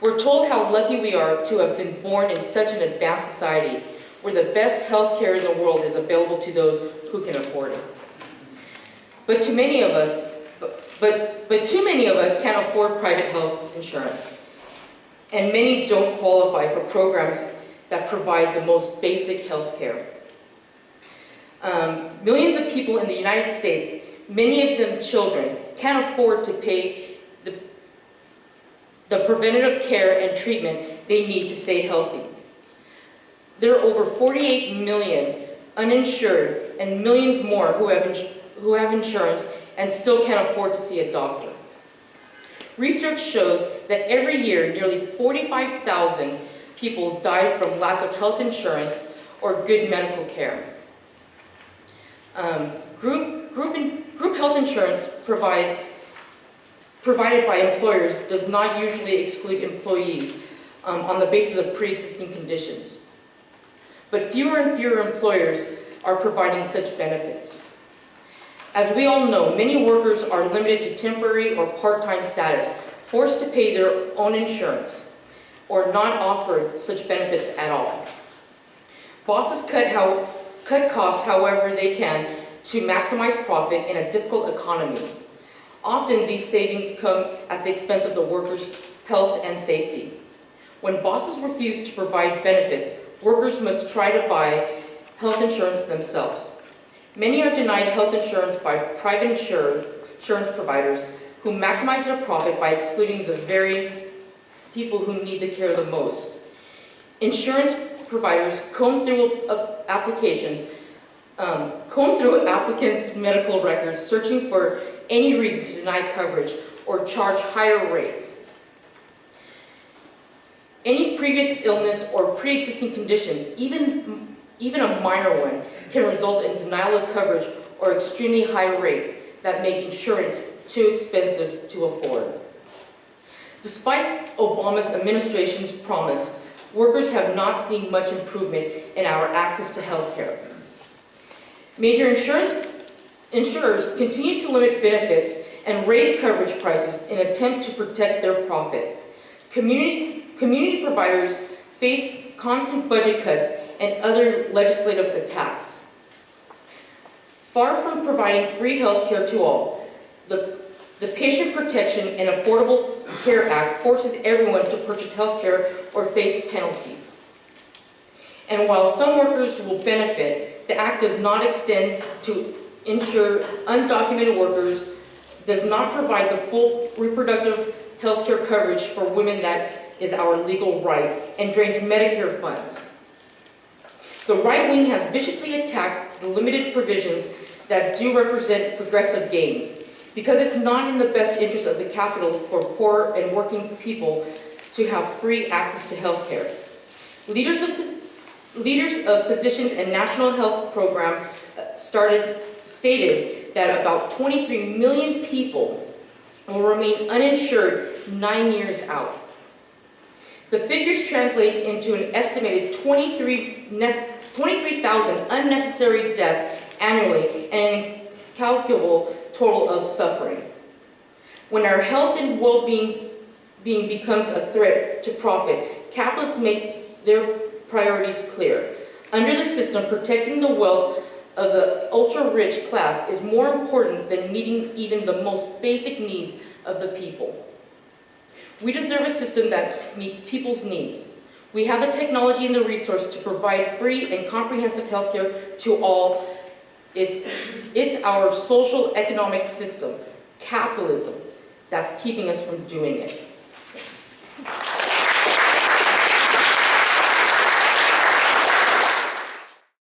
We're told how lucky we are to have been born in such an advanced society where the best health care in the world is available to those who can afford it. But too many of us can't afford private health insurance, and many don't qualify for programs that provide the most basic health care. Millions of people in the United States, many of them children, can't afford to pay the preventative care and treatment they need to stay healthy. There are over 48 million uninsured and millions more who have insurance and still can't afford to see a doctor. Research shows that every year, nearly 45,000 people die from lack of health insurance or good medical care. Group health insurance provided by employers does not usually exclude employees on the basis of pre-existing conditions. But fewer and fewer employers are providing such benefits. As we all know, many workers are limited to temporary or part-time status, forced to pay their own insurance, or not offered such benefits at all. Bosses cut costs however they can to maximize profit in a difficult economy. Often these savings come at the expense of the workers' health and safety. When bosses refuse to provide benefits, workers must try to buy health insurance themselves. Many are denied health insurance by private insurance providers who maximize their profit by excluding the very people who need the care the most. Insurance providers comb through applicants' medical records, searching for any reason to deny coverage or charge higher rates. Any previous illness or pre-existing conditions, even a minor one, can result in denial of coverage or extremely high rates that make insurance too expensive to afford. Despite Obama's administration's promise, workers have not seen much improvement in our access to health care. Major insurers continue to limit benefits and raise coverage prices in an attempt to protect their profit. Community providers face constant budget cuts and other legislative attacks. Far from providing free health care to all, the Patient Protection and Affordable Care Act forces everyone to purchase health care or face penalties. And while some workers will benefit, the act does not extend to insure undocumented workers, does not provide the full reproductive health care coverage for women that is our legal right, and drains Medicare funds. The right wing has viciously attacked the limited provisions that do represent progressive gains, because it's not in the best interest of the capital for poor and working people to have free access to health care. Leaders of Physicians and National Health Program stated that about 23 million people will remain uninsured 9 years out. The figures translate into an estimated 23,000 unnecessary deaths annually and an incalculable total of suffering. When our health and well-being becomes a threat to profit, capitalists make their priorities clear. Under the system, protecting the wealth of the ultra-rich class is more important than meeting even the most basic needs of the people. We deserve a system that meets people's needs. We have the technology and the resource to provide free and comprehensive health care to all. It's our social economic system, capitalism, that's keeping us from doing it.